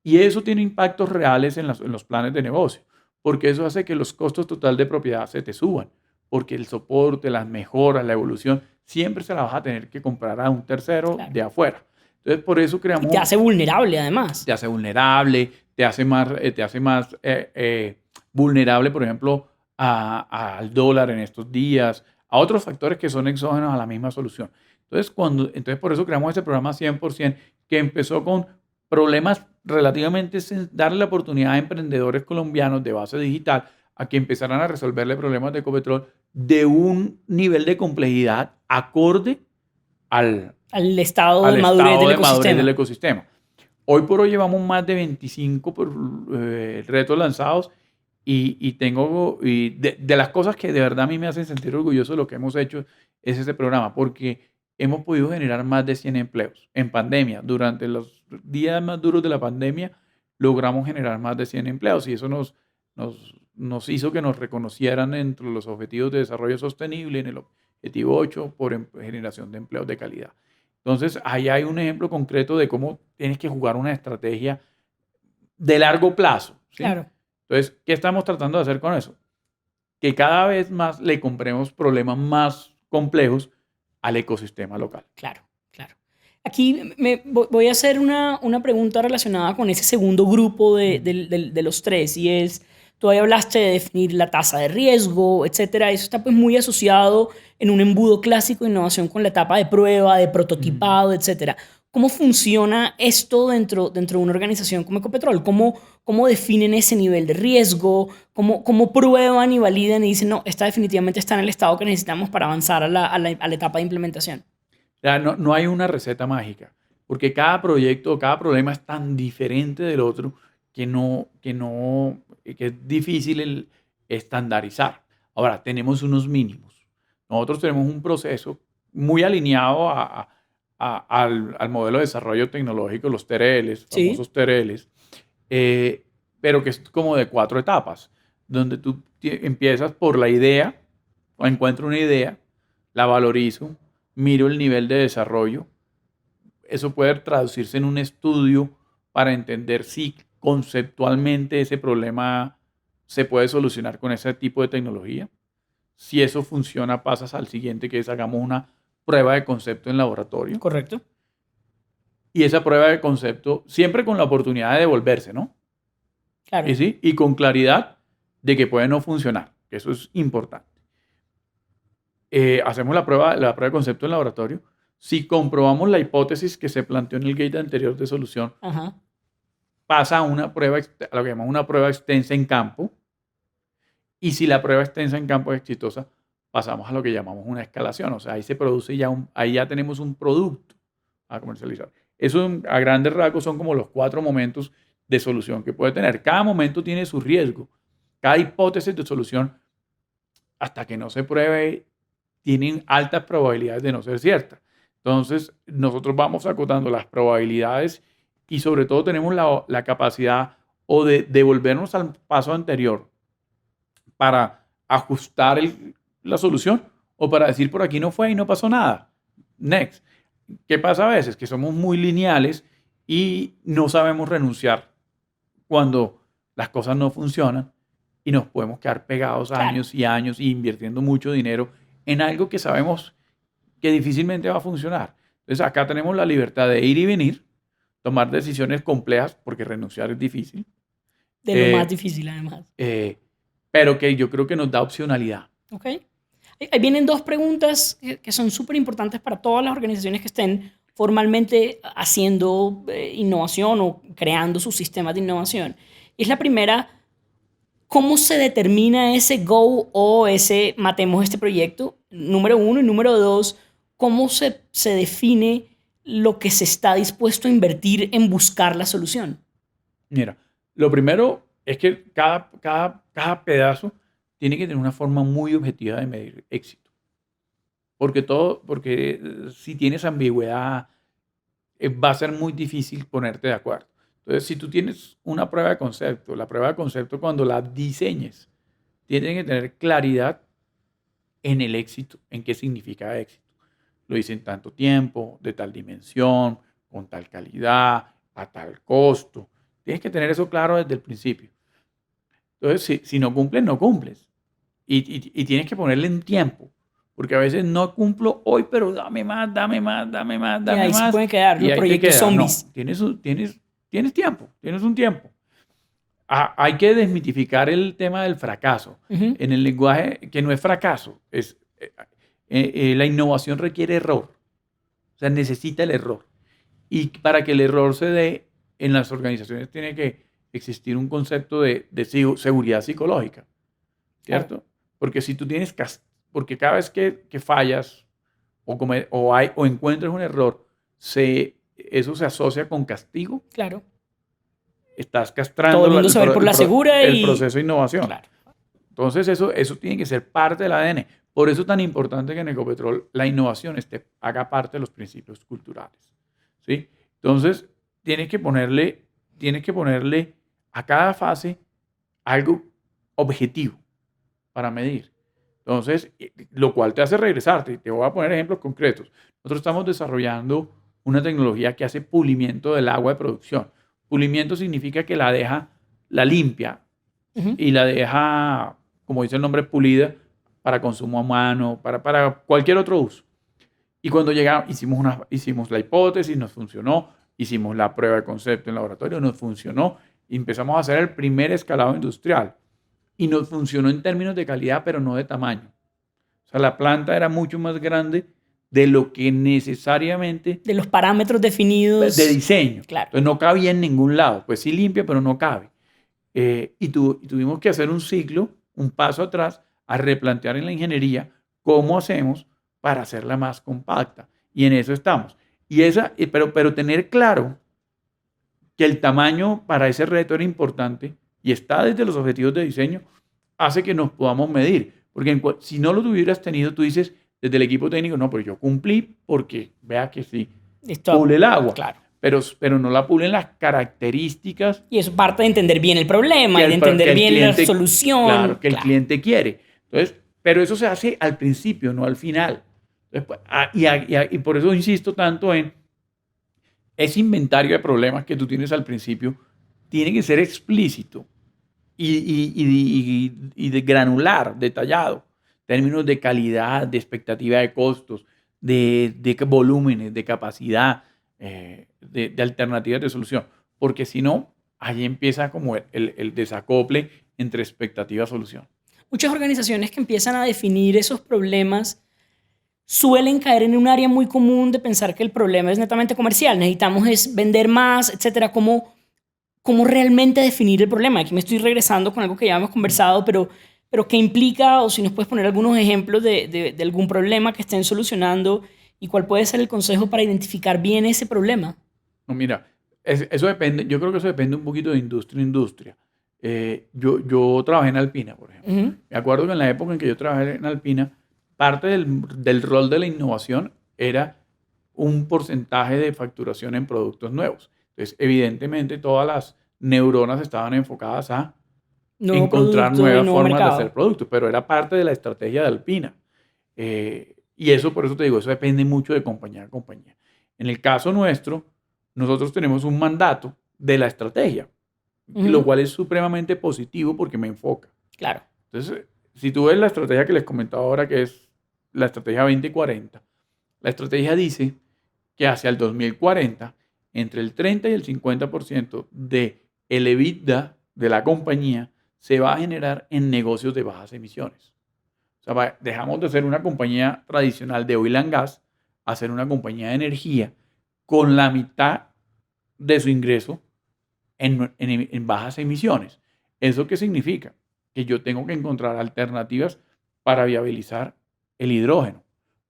Y eso tiene impactos reales en los planes de negocio, porque eso hace que los costos total de propiedad se te suban, porque el soporte, las mejoras, la evolución, siempre se la vas a tener que comprar a un tercero Claro. de afuera. Entonces, por eso Y te creamos, hace vulnerable además. te hace vulnerable, te hace más vulnerable, por ejemplo, al dólar en estos días, a otros factores que son exógenos a la misma solución. Entonces por eso creamos este programa 100% que empezó con problemas relativamente, darle la oportunidad a emprendedores colombianos de base digital a que empezaran a resolverle problemas de Ecopetrol de un nivel de complejidad acorde al, Al estado al de madurez estado del de madurez del ecosistema. ecosistema. Hoy por hoy llevamos más de 25 retos lanzados y tengo, y de las cosas que de verdad a mí me hacen sentir orgulloso de lo que hemos hecho es ese programa, porque hemos podido generar más de 100 empleos. En pandemia, durante los días más duros de la pandemia, logramos generar más de 100 empleos y eso nos hizo que nos reconocieran entre los objetivos de desarrollo sostenible en el objetivo 8 por generación de empleos de calidad. Entonces, ahí hay un ejemplo concreto de cómo tienes que jugar una estrategia de largo plazo, ¿sí? Claro, Entonces, ¿qué estamos tratando de hacer con eso? Que cada vez más le compremos problemas más complejos al ecosistema local. claro, claro. Aquí voy a hacer una pregunta relacionada con ese segundo grupo de los tres y es, tú ahí hablaste de definir la tasa de riesgo, etcétera. Eso está pues muy asociado en un embudo clásico de innovación con la etapa de prueba, de Ujú. prototipado, etcétera. ¿Cómo funciona esto dentro de una organización como Ecopetrol? ¿Cómo definen ese nivel de riesgo? ¿Cómo prueban y validan y dicen, no, esta definitivamente está en el estado que necesitamos para avanzar a la etapa de implementación? O sea, no hay una receta mágica, porque cada proyecto, cada problema es tan diferente del otro que es difícil el estandarizar. Ahora, tenemos unos mínimos. Nosotros tenemos un proceso muy alineado al modelo de desarrollo tecnológico, los TRLs, Sí, famosos TRLs, eh, pero que es como de 4 etapas, donde tú empiezas por la idea, o encuentro una idea, la valorizo, miro el nivel de desarrollo. Eso puede traducirse en un estudio para entender si conceptualmente ese problema se puede solucionar con ese tipo de tecnología. Si eso funciona, pasas al siguiente, que es hagamos una prueba de concepto en laboratorio. Correcto. Y esa prueba de concepto, siempre con la oportunidad de devolverse, ¿no? Claro. Y con claridad de que puede no funcionar, que eso es importante. Hacemos la prueba de concepto en laboratorio. Si comprobamos la hipótesis que se planteó en el gate anterior de solución, Ajá. pasa a una prueba, a lo que llamamos una prueba extensa en campo. Y si la prueba extensa en campo es exitosa, pasamos a lo que llamamos una escalación. O sea, ahí se produce ahí ya tenemos un producto a comercializar. Eso a grandes rasgos son como los 4 momentos de solución que puede tener. Cada momento tiene su riesgo. Cada hipótesis de solución, hasta que no se pruebe, tienen altas probabilidades de no ser cierta. Entonces, nosotros vamos acotando las probabilidades y sobre todo tenemos la capacidad o de devolvernos al paso anterior para ajustar la solución o para decir por aquí no fue y no pasó nada. Next. ¿Qué pasa a veces? Que somos muy lineales y no sabemos renunciar cuando las cosas no funcionan y nos podemos quedar pegados años y años y invirtiendo mucho dinero en algo que sabemos que difícilmente va a funcionar. Entonces acá tenemos la libertad de ir y venir, tomar decisiones complejas porque renunciar es difícil. De lo más difícil además. Pero que yo creo que nos da opcionalidad. Ok. Ahí vienen 2 preguntas que son súper importantes para todas las organizaciones que estén formalmente haciendo innovación o creando sus sistemas de innovación. Y es la primera, ¿cómo se determina ese go o ese matemos este proyecto? Número 1. Y número 2, ¿cómo se define lo que se está dispuesto a invertir en buscar la solución? Mira, lo primero es que cada pedazo tiene que tener una forma muy objetiva de medir éxito. Porque si tienes ambigüedad, va a ser muy difícil ponerte de acuerdo. Entonces, si tú tienes una prueba de concepto, la prueba de concepto cuando la diseñes, tiene que tener claridad en el éxito, en qué significa éxito. Lo hice en tanto tiempo, de tal dimensión, con tal calidad, a tal costo. Tienes que tener eso claro desde el principio. Entonces, si no cumples, no cumples. Y tienes que ponerle un tiempo. Porque a veces no cumplo hoy, pero dame más, dame más, dame más, dame ahí más. se pueden quedar los proyectos zombies. No, tienes tiempo, tienes un tiempo. Hay que desmitificar el tema del fracaso. En el lenguaje, que no es fracaso, la innovación requiere error. O sea, necesita el error. Y para que el error se dé, en las organizaciones tiene que existir un concepto de seguridad psicológica. ¿Cierto? Claro. Porque si tú tienes porque cada vez que fallas o encuentras un error, eso se asocia con castigo. Claro. Estás castrando todo el mundo sabe por la segura el proceso de innovación. Claro. Entonces eso tiene que ser parte del ADN. Por eso es tan importante que en Ecopetrol la innovación haga parte de los principios culturales. ¿Sí? Entonces tienes que ponerle a cada fase algo objetivo para medir. Entonces, lo cual te hace regresarte. Te voy a poner ejemplos concretos. Nosotros estamos desarrollando una tecnología que hace pulimiento del agua de producción. Pulimiento significa que la limpia y la deja, como dice el nombre, pulida para consumo humano, para cualquier otro uso. Y cuando llegamos, hicimos la hipótesis, nos funcionó, hicimos la prueba de concepto en laboratorio, nos funcionó, y empezamos a hacer el primer escalado industrial. Y nos funcionó en términos de calidad, pero no de tamaño. O sea, la planta era mucho más grande de lo que necesariamente... De los parámetros definidos. De diseño. Claro. Entonces no cabía en ningún lado. Pues sí limpia, pero no cabe. Y tuvimos que hacer un ciclo, un paso atrás, a replantear en la ingeniería cómo hacemos para hacerla más compacta. Y en eso estamos. Pero tener claro que el tamaño para ese reto era importante y está desde los objetivos de diseño, hace que nos podamos medir. Porque si no lo hubieras tenido, tú dices, desde el equipo técnico, no, pero yo cumplí porque vea que sí, pule el agua. Claro. Pero no la pulen las características. Y eso parte de entender bien el problema y de entender bien la solución. Claro, que el cliente quiere. Entonces, pero eso se hace al principio, no al final. Entonces, y por eso insisto tanto en ese inventario de problemas que tú tienes al principio, tiene que ser explícito. y de granular, detallado, términos de calidad, de expectativa de costos, de volúmenes, de capacidad, de alternativas de solución. Porque si no, ahí empieza como el desacople entre expectativa y solución. Muchas organizaciones que empiezan a definir esos problemas suelen caer en un área muy común de pensar que el problema es netamente comercial, necesitamos es vender más, etcétera. ¿Cómo realmente definir el problema? Aquí me estoy regresando con algo que ya hemos conversado, pero ¿qué implica? O si nos puedes poner algunos ejemplos de algún problema que estén solucionando y cuál puede ser el consejo para identificar bien ese problema. No, mira, eso depende, yo creo que eso depende un poquito de industria a industria. Yo trabajé en Alpina, por ejemplo. Ujú. Me acuerdo que en la época en que yo trabajé en Alpina, parte del rol de la innovación era un porcentaje de facturación en productos nuevos. Entonces, evidentemente, todas las neuronas estaban enfocadas a Nuevo encontrar producto y nuevas nuevo formas de hacer mercado. productos, pero era parte de la estrategia de Alpina. Y eso, por eso te digo, eso depende mucho de compañía a compañía. En el caso nuestro, nosotros tenemos un mandato de la estrategia, lo Ujú. cual es supremamente positivo porque me enfoca. Claro. Entonces, si tú ves la estrategia que les comentaba ahora, que es la estrategia 2040, la estrategia dice que hacia el 2040, entre el 30 y el 50% de el EBITDA de la compañía se va a generar en negocios de bajas emisiones. O sea, dejamos de ser una compañía tradicional de oil and gas a ser una compañía de energía con la mitad de su ingreso en bajas emisiones. ¿Eso qué significa? Que yo tengo que encontrar alternativas para viabilizar el hidrógeno,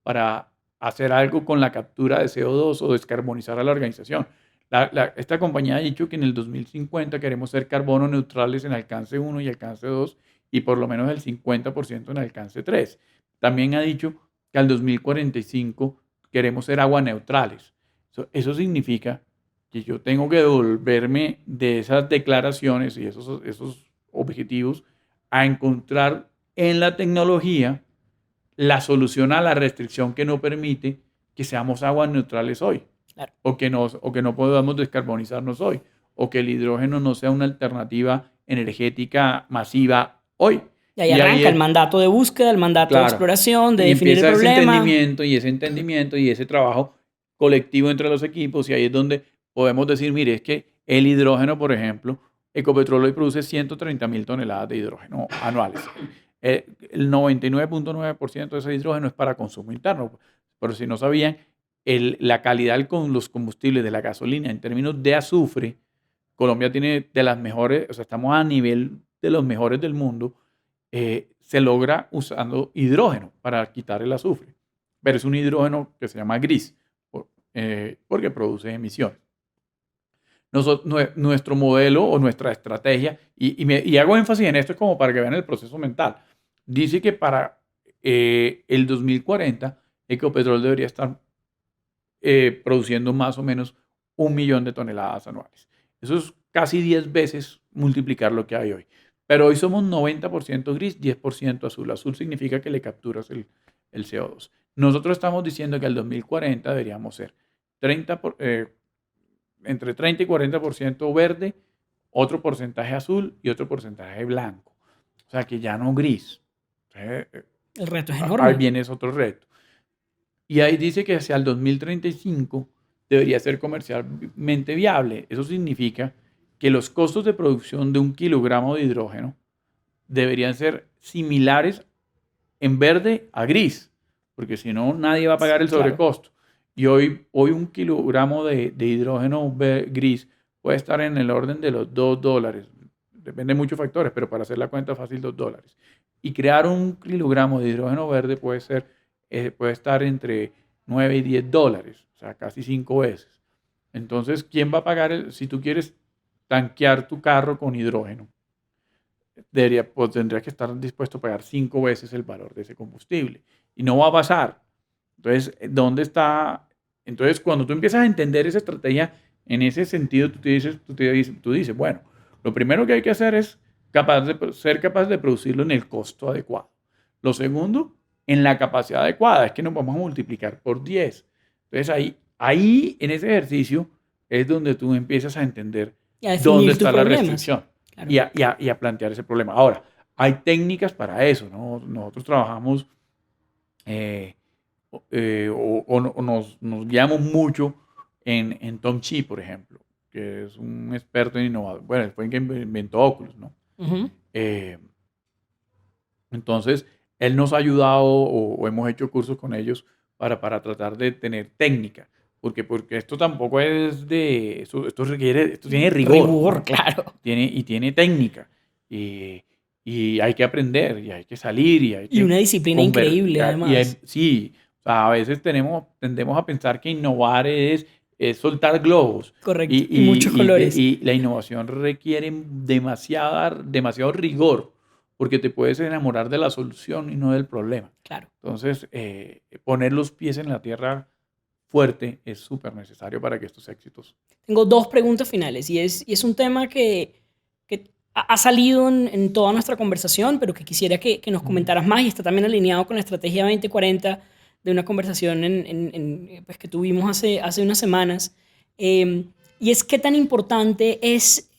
para hacer algo con la captura de CO2 o descarbonizar a la organización. Esta compañía ha dicho que en el 2050 queremos ser carbono neutrales en alcance 1 y alcance 2 y por lo menos el 50% en alcance 3. También ha dicho que al 2045 queremos ser agua neutrales. Eso significa que yo tengo que devolverme de esas declaraciones y esos objetivos a encontrar en la tecnología la solución a la restricción que no permite que seamos aguas neutrales hoy, Claro. o que no podamos descarbonizarnos hoy, o que el hidrógeno no sea una alternativa energética masiva hoy. Y ahí Y ahí arranca el es, mandato de búsqueda, el mandato de claro, exploración, de y definir el empieza problema. ese entendimiento y ese trabajo colectivo entre los equipos, y ahí es donde podemos decir, mire, es que el hidrógeno, por ejemplo, Ecopetrol hoy produce 130.000 toneladas de hidrógeno anuales. El 99.9% de ese hidrógeno es para consumo interno. Pero si no sabían, la calidad con los combustibles de la gasolina en términos de azufre, Colombia tiene de las mejores, o sea, estamos a nivel de los mejores del mundo, se logra usando hidrógeno para quitar el azufre. Pero es un hidrógeno que se llama gris, porque produce emisiones. Nuestro modelo o nuestra estrategia, y hago énfasis en esto como para que vean el proceso mental, dice que para el 2040 Ecopetrol debería estar produciendo más o menos 1 millón de toneladas anuales. Eso es casi 10 veces multiplicar lo que hay hoy. Pero hoy somos 90% gris, 10% azul. Azul significa que le capturas el CO2. Nosotros estamos diciendo que al 2040 deberíamos ser 30 entre 30 y 40% verde, otro porcentaje azul y otro porcentaje blanco. O sea que ya no gris. El reto es Ahí enorme. viene ese otro reto. Y ahí dice que hacia el 2035 debería ser comercialmente viable. Eso significa que los costos de producción de 1 kilogramo de hidrógeno deberían ser similares en verde a gris, porque si no, nadie va a pagar el Claro. sobrecosto. Y hoy 1 kilogramo de hidrógeno gris puede estar en el orden de los $2. Depende de muchos factores, pero para hacer la cuenta fácil, $2. Y crear 1 kilogramo de hidrógeno verde puede estar entre $9 y $10, o sea, casi 5 veces. Entonces, ¿quién va a pagar si tú quieres tanquear tu carro con hidrógeno? Tendría que estar dispuesto a pagar 5 veces el valor de ese combustible. Y no va a pasar. Entonces, ¿dónde está? Entonces, cuando tú empiezas a entender esa estrategia en ese sentido, tú dices, bueno, lo primero que hay que hacer es ser capaz de producirlo en el costo adecuado. Lo segundo, en la capacidad adecuada, es que nos vamos a multiplicar por 10. Entonces, ahí en ese ejercicio es donde tú empiezas a entender Y a dónde definir tus está la problemas. restricción. Claro. y a plantear ese problema. Ahora, hay técnicas para eso, ¿no? Nosotros trabajamos eh, o nos guiamos mucho en Tom Chi, por ejemplo, que es un experto en innovación. Bueno, él fue el que inventó Oculus, ¿no? Ujú. Eh, entonces, él nos ha ayudado o hemos hecho cursos con ellos para tratar de tener técnica, porque esto tampoco es de, esto tiene rigor, Rigor, ¿no? claro. Tiene técnica y, y hay que aprender y hay que salir y hay Y que una disciplina increíble, además. sí, o sea, a veces tendemos a pensar que innovar es soltar globos Correcto. Y muchos colores. y la innovación requiere demasiado rigor porque te puedes enamorar de la solución y no del problema. Claro. Entonces, poner los pies en la tierra fuerte es súper necesario para que esto sea exitoso. Tengo dos preguntas finales y es un tema que ha salido en toda nuestra conversación, pero que quisiera que nos comentaras más y está también alineado con la estrategia 2040 de una conversación pues, que tuvimos hace unas semanas. Eh, y es qué tan importante es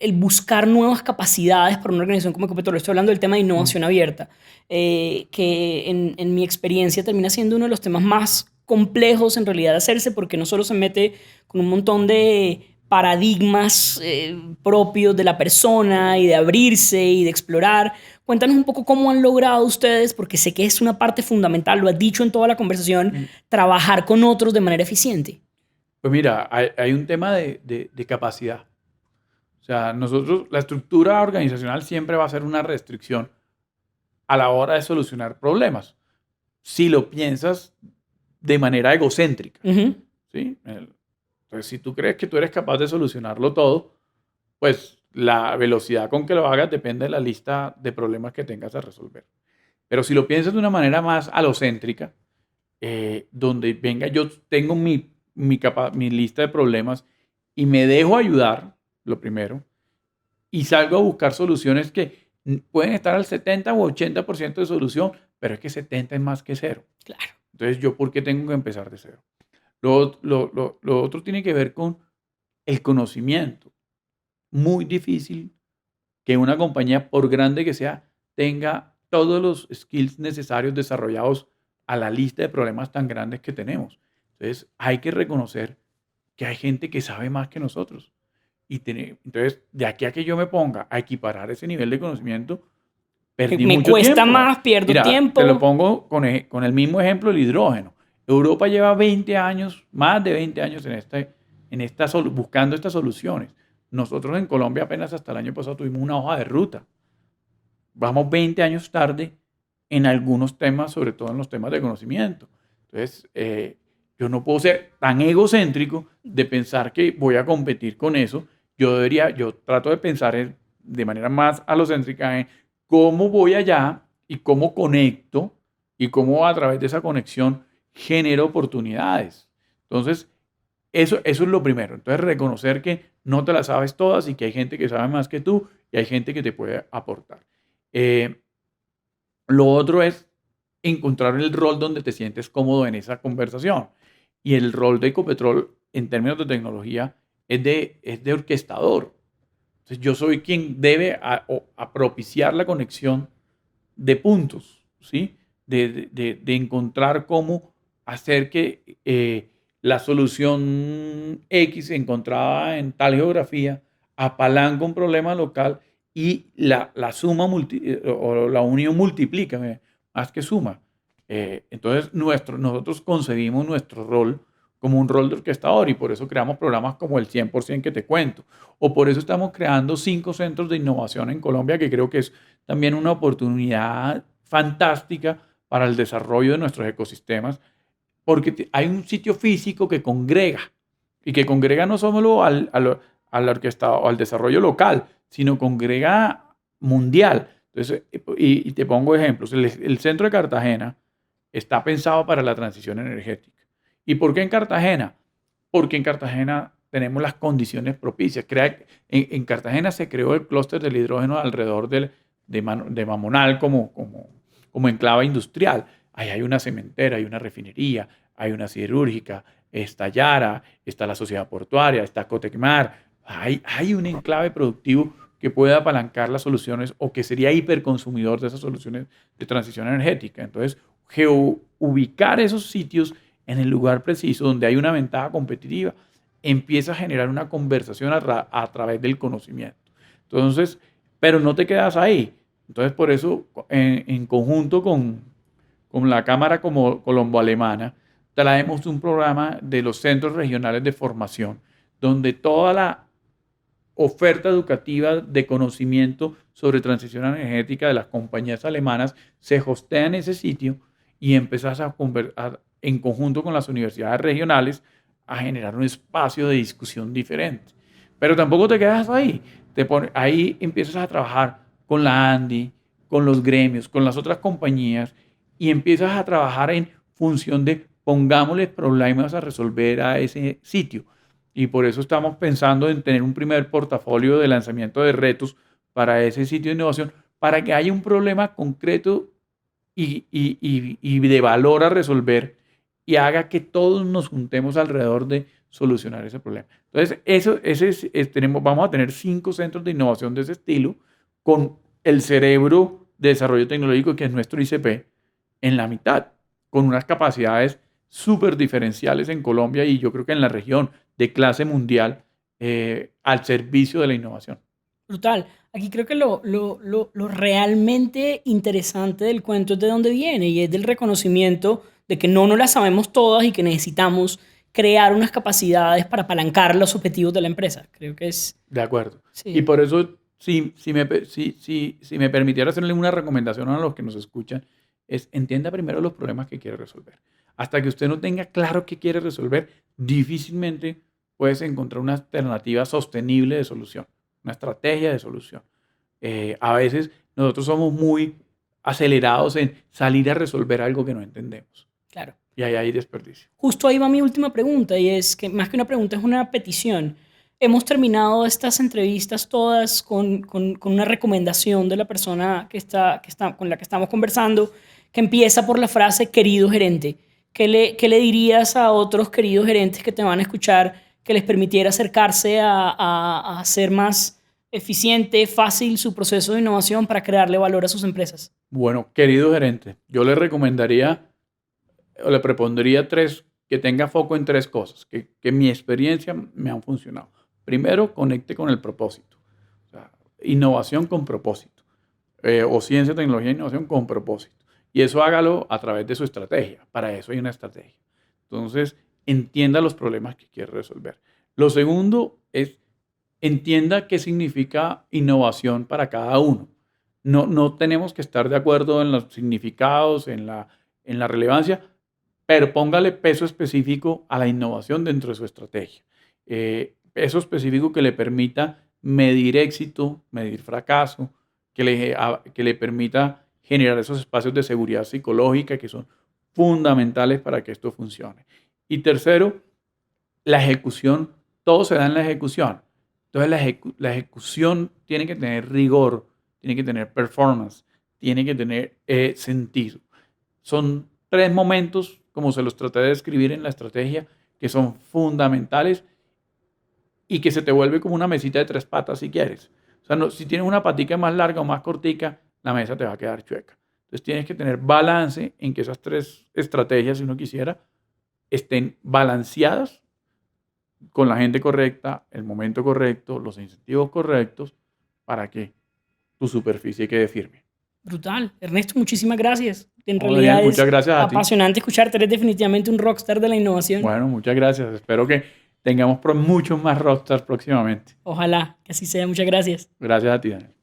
el buscar nuevas capacidades para una organización como Ecopetrol. Estoy hablando del tema de innovación abierta, que en mi experiencia termina siendo uno de los temas más complejos en realidad de hacerse, porque no solo se mete con un montón de paradigmas propios de la persona y de abrirse y de explorar. Cuéntanos un poco cómo han logrado ustedes, porque sé que es una parte fundamental, lo has dicho en toda la conversación, trabajar con otros de manera eficiente. Pues mira, hay un tema de capacidad. O sea, nosotros, la estructura organizacional siempre va a ser una restricción a la hora de solucionar problemas, si lo piensas de manera egocéntrica. Ujú. ¿Sí? Entonces, si tú crees que tú eres capaz de solucionarlo todo, pues la velocidad con que lo hagas depende de la lista de problemas que tengas a resolver. Pero si lo piensas de una manera más alocéntrica, donde venga, yo tengo mi lista de problemas y me dejo ayudar, lo primero, y salgo a buscar soluciones que pueden estar al 70 o 80% de solución, pero es que 70 es más que cero. Claro. Entonces, ¿yo por qué tengo que empezar de cero? Lo otro tiene que ver con el conocimiento. Muy difícil que una compañía, por grande que sea, tenga todos los skills necesarios desarrollados a la lista de problemas tan grandes que tenemos. Entonces, hay que reconocer que hay gente que sabe más que nosotros. Entonces, de aquí a que yo me ponga a equiparar ese nivel de conocimiento, perdí Me mucho cuesta tiempo. más, pierdo Mira, te lo tiempo. pongo con el mismo ejemplo del hidrógeno. Europa lleva 20 años, más de 20 años buscando estas soluciones. Nosotros en Colombia apenas hasta el año pasado tuvimos una hoja de ruta. Vamos 20 años tarde en algunos temas, sobre todo en los temas de conocimiento. Entonces, yo no puedo ser tan egocéntrico de pensar que voy a competir con eso. Yo trato de pensar de manera más alocéntrica en cómo voy allá y cómo conecto y cómo a través de esa conexión genero oportunidades. Entonces, eso es lo primero. Entonces, reconocer que no te las sabes todas y que hay gente que sabe más que tú y hay gente que te puede aportar. Eh, lo otro es encontrar el rol donde te sientes cómodo en esa conversación. Y el rol de Ecopetrol en términos de tecnología es de orquestador. Entonces, yo soy quien debe a propiciar la conexión de puntos, ¿sí? De encontrar cómo hacer que la solución X encontrada en tal geografía apalanca un problema local y la suma o la unión multiplica más que suma. Entonces, nosotros concebimos nuestro rol como un rol de orquestador y por eso creamos programas como el 100% que te cuento. O por eso estamos creando 5 centros de innovación en Colombia, que creo que es también una oportunidad fantástica para el desarrollo de nuestros ecosistemas, porque hay un sitio físico que congrega y que congrega no solo al orquestado o al desarrollo local, sino congrega mundial. Entonces, y te pongo ejemplos. El centro de Cartagena está pensado para la transición energética. ¿Y por qué en Cartagena? Porque en Cartagena tenemos las condiciones propicias. En Cartagena se creó el clúster del hidrógeno alrededor de Mamonal como enclave industrial. Ahí hay una cementera, hay una refinería, hay una siderúrgica, está Yara, está la sociedad portuaria, está Cotecmar. Hay un enclave productivo que puede apalancar las soluciones o que sería hiperconsumidor de esas soluciones de transición energética. Entonces, ubicar esos sitios en el lugar preciso donde hay una ventaja competitiva empieza a generar una conversación a través del conocimiento. Entonces, pero no te quedas ahí. Entonces, por eso, en conjunto con la Cámara Colombo-Alemana, traemos un programa de los centros regionales de formación, donde toda la oferta educativa de conocimiento sobre transición energética de las compañías alemanas se hostea en ese sitio y empezás en conjunto con las universidades regionales a generar un espacio de discusión diferente. Pero tampoco te quedas ahí. Ahí empiezas a trabajar con la ANDI, con los gremios, con las otras compañías y empiezas a trabajar en función de pongámosle problemas a resolver a ese sitio. Y por eso estamos pensando en tener un primer portafolio de lanzamiento de retos para ese sitio de innovación, para que haya un problema concreto y de valor a resolver y haga que todos nos juntemos alrededor de solucionar ese problema. Entonces, vamos a tener 5 centros de innovación de ese estilo con el cerebro de desarrollo tecnológico, que es nuestro ICP, en la mitad, con unas capacidades súper diferenciales en Colombia y yo creo que en la región de clase mundial al servicio de la innovación. Brutal. Aquí creo que lo realmente interesante del cuento es de dónde viene y es del reconocimiento de que no nos las sabemos todas y que necesitamos crear unas capacidades para apalancar los objetivos de la empresa. Creo que es... De acuerdo. Sí. Y por eso, si me permitiera hacerle una recomendación a los que nos escuchan, es entienda primero los problemas que quiere resolver. Hasta que usted no tenga claro qué quiere resolver, difícilmente puedes encontrar una alternativa sostenible de solución, una estrategia de solución. A veces nosotros somos muy acelerados en salir a resolver algo que no entendemos. Claro. Y ahí hay desperdicio. Justo ahí va mi última pregunta y es que más que una pregunta es una petición. Hemos terminado estas entrevistas todas con una recomendación de la persona con la que estamos conversando, que empieza por la frase querido gerente. ¿Qué le dirías a otros queridos gerentes que te van a escuchar que les permitiera acercarse a hacer más eficiente, fácil su proceso de innovación para crearle valor a sus empresas? Bueno, querido gerente, yo le recomendaría o le propondría que tenga foco en 3 cosas que en mi experiencia me han funcionado. Primero, conecte con el propósito. O sea, innovación con propósito. O ciencia, tecnología e innovación con propósito. Y eso hágalo a través de su estrategia. Para eso hay una estrategia. Entonces, entienda los problemas que quiere resolver. Lo segundo es, entienda qué significa innovación para cada uno. No tenemos que estar de acuerdo en los significados, en la relevancia, pero póngale peso específico a la innovación dentro de su estrategia. Peso específico que le permita medir éxito, medir fracaso, que le permita generar esos espacios de seguridad psicológica que son fundamentales para que esto funcione. Y tercero, la ejecución. Todo se da en la ejecución. Entonces la ejecución tiene que tener rigor, tiene que tener performance, tiene que tener sentido. Son 3 momentos, como se los traté de describir en la estrategia, que son fundamentales y que se te vuelve como una mesita de 3 patas si quieres. O sea, si tienes una patica más larga o más cortica, la mesa te va a quedar chueca. Entonces tienes que tener balance en que esas 3 estrategias, si uno quisiera, estén balanceadas con la gente correcta, el momento correcto, los incentivos correctos, para que tu superficie quede firme. Brutal. Ernesto, muchísimas gracias. En Daniel, realidad muchas gracias es a ti. apasionante escucharte. Eres definitivamente un rockstar de la innovación. Bueno, muchas gracias. Espero que tengamos muchos más rockstars próximamente. Ojalá que así sea. Muchas gracias. Gracias a ti, Daniel.